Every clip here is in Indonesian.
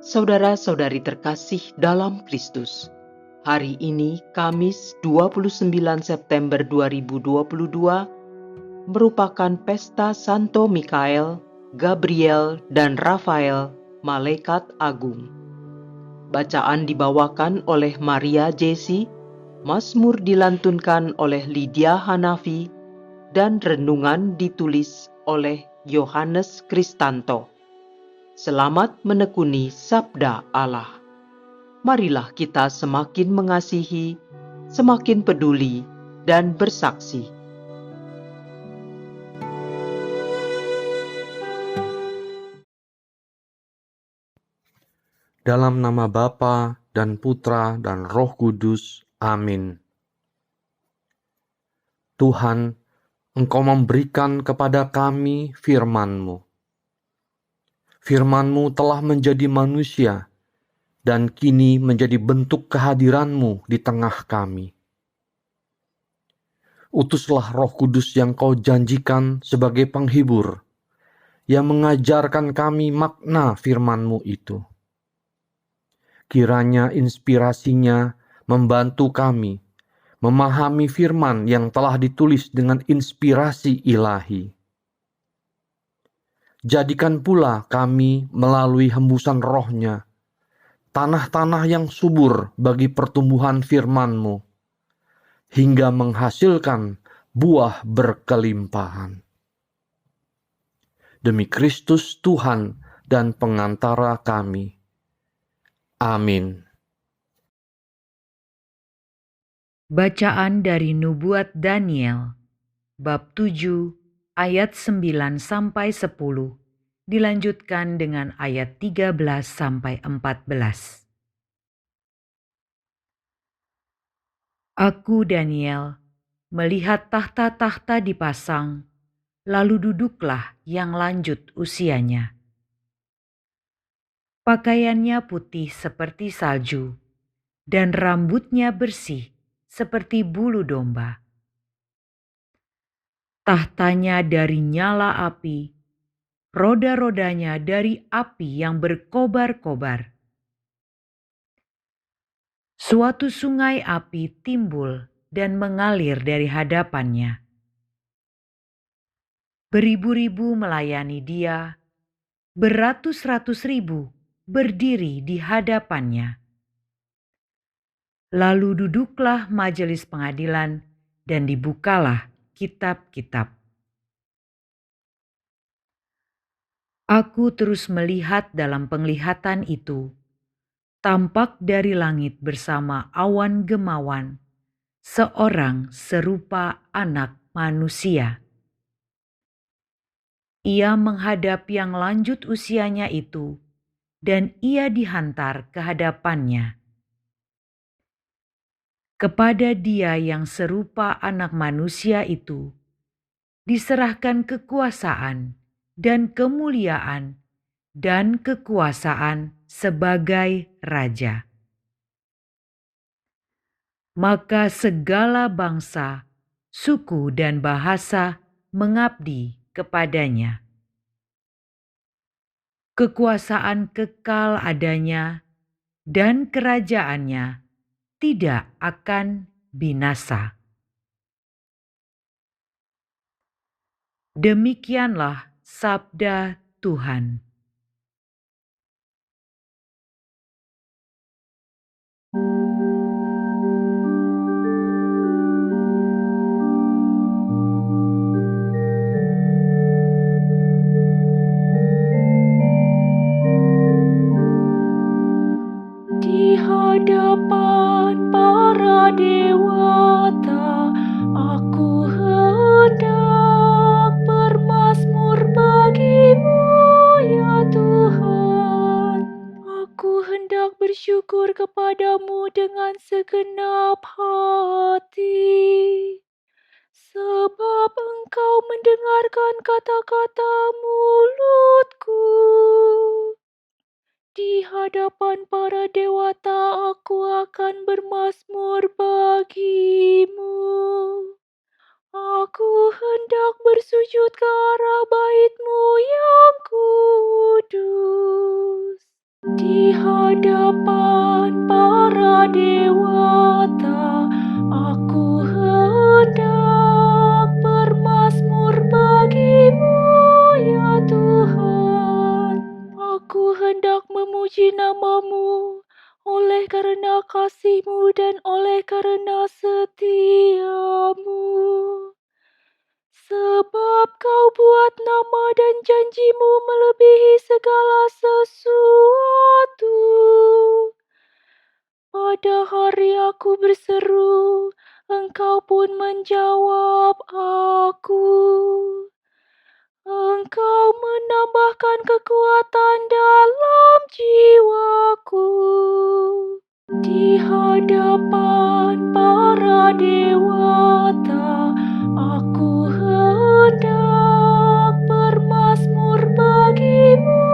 Saudara-saudari terkasih dalam Kristus, hari ini Kamis 29 September 2022 merupakan pesta Santo Mikael, Gabriel, dan Rafael, Malaikat Agung. Bacaan dibawakan oleh Maria Jesi, Mazmur dilantunkan oleh Lydia Hanafi, dan renungan ditulis oleh Yohanes Kristanto. Selamat menekuni sabda Allah. Marilah kita semakin mengasihi, semakin peduli, dan bersaksi. Dalam nama Bapa dan Putra dan Roh Kudus. Amin. Tuhan, Engkau memberikan kepada kami firman-Mu. Firman-Mu telah menjadi manusia dan kini menjadi bentuk kehadiran-Mu di tengah kami. Utuslah Roh Kudus yang Kau janjikan sebagai penghibur, yang mengajarkan kami makna firman-Mu itu. Kiranya inspirasinya membantu kami memahami firman yang telah ditulis dengan inspirasi ilahi. Jadikan pula kami melalui hembusan roh-Nya, tanah-tanah yang subur bagi pertumbuhan firman-Mu, hingga menghasilkan buah berkelimpahan. Demi Kristus Tuhan dan pengantara kami. Amin. Bacaan dari Nubuat Daniel, bab 7, ayat 9-10, dilanjutkan dengan ayat 13-14. Aku, Daniel, melihat tahta-tahta dipasang, lalu duduklah yang lanjut usianya. Pakaiannya putih seperti salju, dan rambutnya bersih seperti bulu domba. Tahtanya dari nyala api, roda-rodanya dari api yang berkobar-kobar. Suatu sungai api timbul dan mengalir dari hadapannya. Beribu-ribu melayani dia, beratus-ratus ribu berdiri di hadapannya. Lalu duduklah majelis pengadilan dan dibukalah kitab-kitab. Aku terus melihat dalam penglihatan itu, tampak dari langit bersama awan gemawan, seorang serupa anak manusia. Ia menghadap yang lanjut usianya itu, dan ia dihantar ke hadapannya. Kepada dia yang serupa anak manusia itu, diserahkan kekuasaan dan kemuliaan dan kekuasaan sebagai raja. Maka segala bangsa, suku dan bahasa mengabdi kepadanya. Kekuasaan kekal adanya dan kerajaannya tidak akan binasa. Demikianlah sabda Tuhan. Di hadapan para dewata, aku hendak bermazmur bagimu, ya Tuhan. Aku hendak bersyukur kepadamu dengan segenap hati, sebab Engkau mendengarkan kata-kata mulutku. Di hadapan para dewata aku akan bermazmur bagimu. Aku hendak bersujud ke arah bait-Mu yang kudus. Di hadapan para dewata, aku hendak bermazmur bagimu, ya Tuhan. Aku hendak memuji namamu oleh karena kasih-Mu dan oleh karena setia-Mu. Sebab Kau buat nama dan janji-Mu melebihi segala sesuatu. Pada hari aku berseru, Engkau pun menjawab aku. Engkau menambahkan kekuatan dalam jiwaku. Di hadapan para dewata, aku hendak bermazmur bagimu,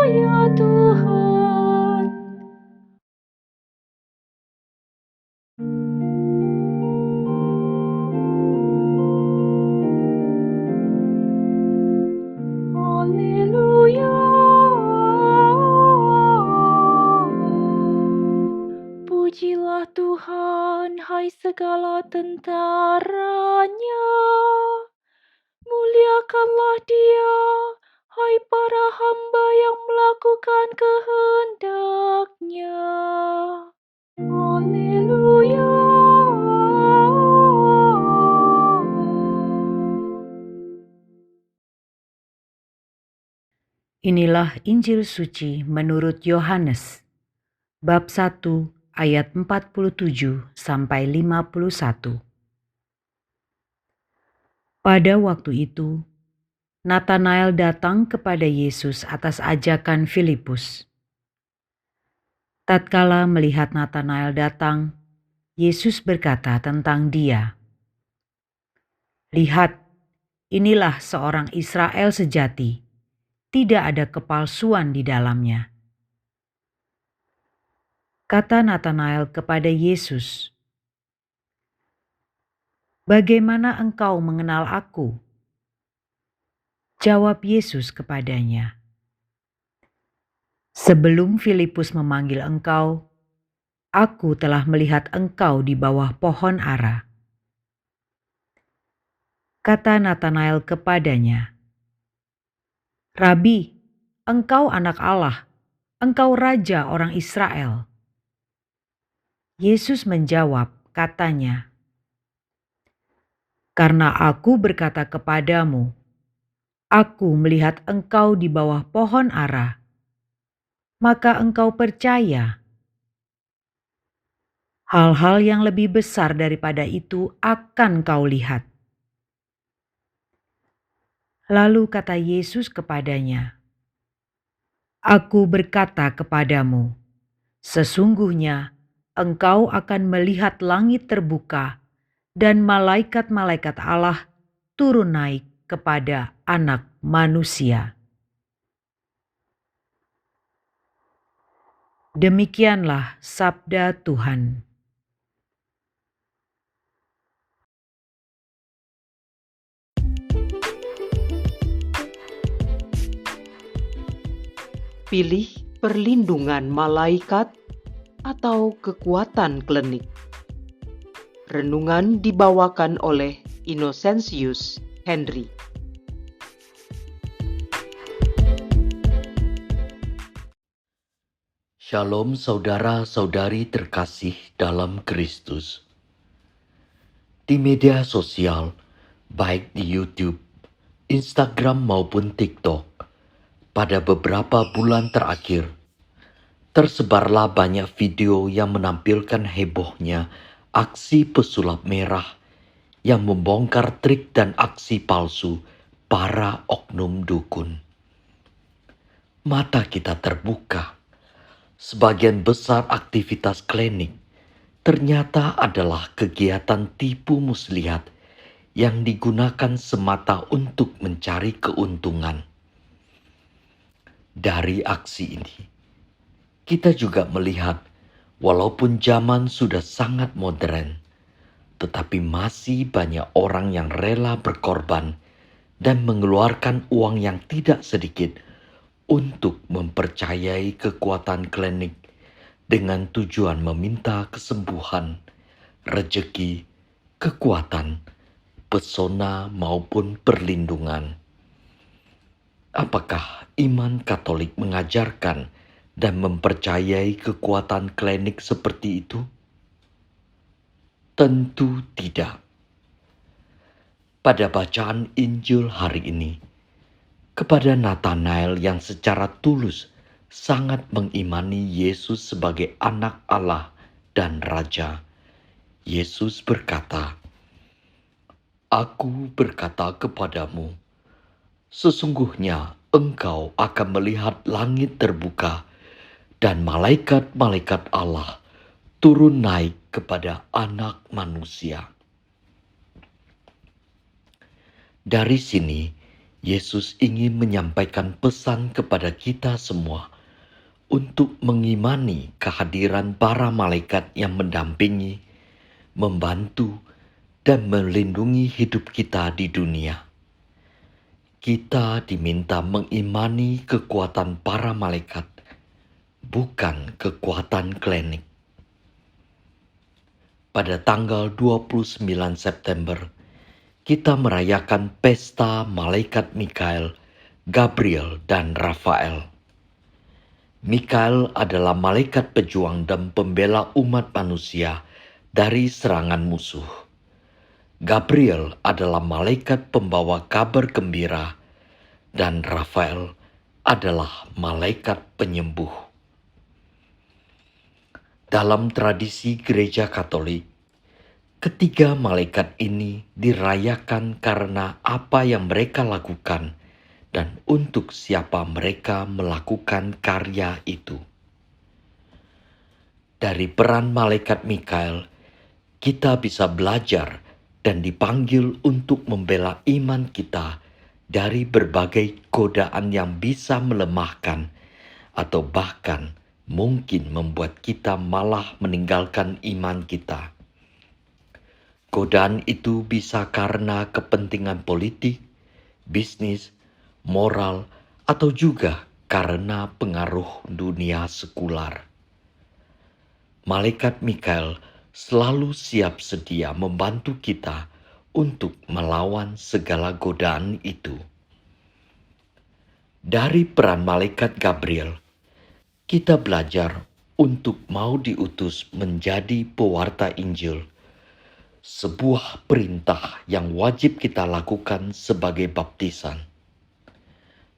ya Tuhan. Haleluya. Pujilah Tuhan, hai segala tentaranya. Muliakanlah Dia, hai para hamba yang melakukan kehendak-Nya. Haleluya. Inilah Injil suci menurut Yohanes, bab 1 ayat 47 sampai 51. Pada waktu itu, Natanael datang kepada Yesus atas ajakan Filipus. Tatkala melihat Natanael datang, Yesus berkata tentang dia, "Lihat, inilah seorang Israel sejati, tidak ada kepalsuan di dalamnya." Kata Natanael kepada Yesus, "Bagaimana engkau mengenal aku?" Jawab Yesus kepadanya, "Sebelum Filipus memanggil engkau, aku telah melihat engkau di bawah pohon ara." Kata Natanael kepadanya, "Rabi, engkau anak Allah, engkau raja orang Israel." Yesus menjawab, katanya, "Karena aku berkata kepadamu, aku melihat engkau di bawah pohon ara, maka engkau percaya. Hal-hal yang lebih besar daripada itu akan kau lihat." Lalu kata Yesus kepadanya, "Aku berkata kepadamu, sesungguhnya engkau akan melihat langit terbuka dan malaikat-malaikat Allah turun naik kepada Anak Manusia." Demikianlah sabda Tuhan. Pilih perlindungan malaikat atau kekuatan klinik. Renungan dibawakan oleh Innocentius Henry. Shalom saudara-saudari terkasih dalam Kristus. Di media sosial, baik di YouTube, Instagram maupun TikTok, pada beberapa bulan terakhir, tersebarlah banyak video yang menampilkan hebohnya aksi pesulap merah yang membongkar trik dan aksi palsu para oknum dukun. Mata kita terbuka. Sebagian besar aktivitas klinik ternyata adalah kegiatan tipu muslihat yang digunakan semata untuk mencari keuntungan. Dari aksi ini, kita juga melihat walaupun zaman sudah sangat modern, tetapi masih banyak orang yang rela berkorban dan mengeluarkan uang yang tidak sedikit untuk mempercayai kekuatan klinik dengan tujuan meminta kesembuhan, rejeki, kekuatan, pesona maupun perlindungan. Apakah iman Katolik mengajarkan dan mempercayai kekuatan klinik seperti itu? Tentu tidak. Pada bacaan Injil hari ini, kepada Nathanael yang secara tulus sangat mengimani Yesus sebagai anak Allah dan Raja, Yesus berkata, "Aku berkata kepadamu, sesungguhnya engkau akan melihat langit terbuka dan malaikat-malaikat Allah turun naik kepada Anak Manusia." Dari sini, Yesus ingin menyampaikan pesan kepada kita semua untuk mengimani kehadiran para malaikat yang mendampingi, membantu, dan melindungi hidup kita di dunia. Kita diminta mengimani kekuatan para malaikat, bukan kekuatan klinik. Pada tanggal 29 September, kita merayakan pesta malaikat Mikael, Gabriel, dan Rafael. Mikael adalah malaikat pejuang dan pembela umat manusia dari serangan musuh. Gabriel adalah malaikat pembawa kabar gembira, dan Rafael adalah malaikat penyembuh. Dalam tradisi Gereja Katolik, ketiga malaikat ini dirayakan karena apa yang mereka lakukan dan untuk siapa mereka melakukan karya itu. Dari peran malaikat Mikael, kita bisa belajar dan dipanggil untuk membela iman kita dari berbagai godaan yang bisa melemahkan atau bahkan mungkin membuat kita malah meninggalkan iman kita. Godaan itu bisa karena kepentingan politik, bisnis, moral, atau juga karena pengaruh dunia sekular. Malaikat Mikael selalu siap sedia membantu kita untuk melawan segala godaan itu. Dari peran malaikat Gabriel, kita belajar untuk mau diutus menjadi pewarta Injil, sebuah perintah yang wajib kita lakukan sebagai baptisan.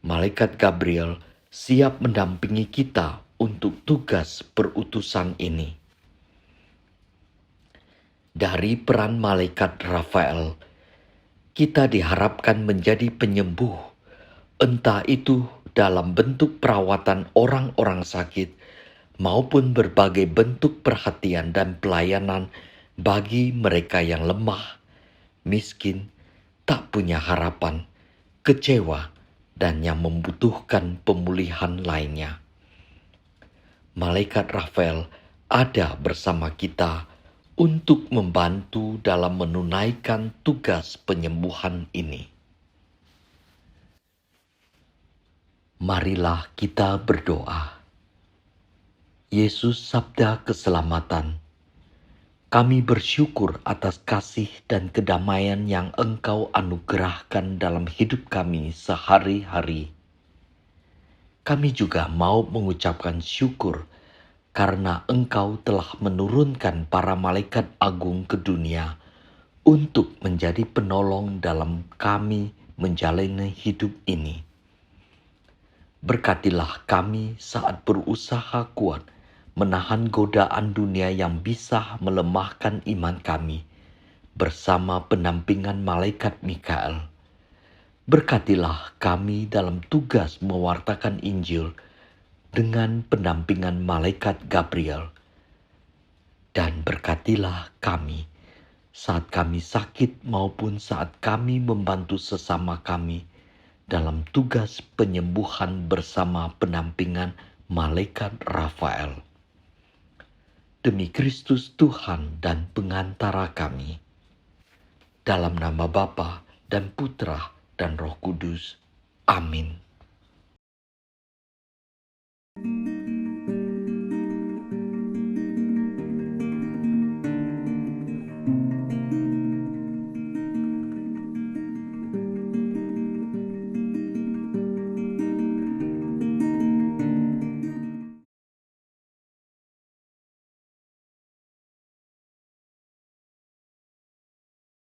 Malaikat Gabriel siap mendampingi kita untuk tugas perutusan ini. Dari peran malaikat Rafael, kita diharapkan menjadi penyembuh, entah itu dalam bentuk perawatan orang-orang sakit maupun berbagai bentuk perhatian dan pelayanan bagi mereka yang lemah, miskin, tak punya harapan, kecewa, dan yang membutuhkan pemulihan lainnya. Malaikat Rafael ada bersama kita untuk membantu dalam menunaikan tugas penyembuhan ini. Marilah kita berdoa. Yesus, Sabda Keselamatan, kami bersyukur atas kasih dan kedamaian yang Engkau anugerahkan dalam hidup kami sehari-hari. Kami juga mau mengucapkan syukur karena Engkau telah menurunkan para malaikat agung ke dunia untuk menjadi penolong dalam kami menjalani hidup ini. Berkatilah kami saat berusaha kuat menahan godaan dunia yang bisa melemahkan iman kami bersama pendampingan malaikat Mikael. Berkatilah kami dalam tugas mewartakan Injil dengan pendampingan malaikat Gabriel. Dan berkatilah kami saat kami sakit maupun saat kami membantu sesama kami dalam tugas penyembuhan bersama pendampingan malaikat Rafael. Demi Kristus Tuhan dan pengantara kami. Dalam nama Bapa dan Putra dan Roh Kudus. Amin. Amin.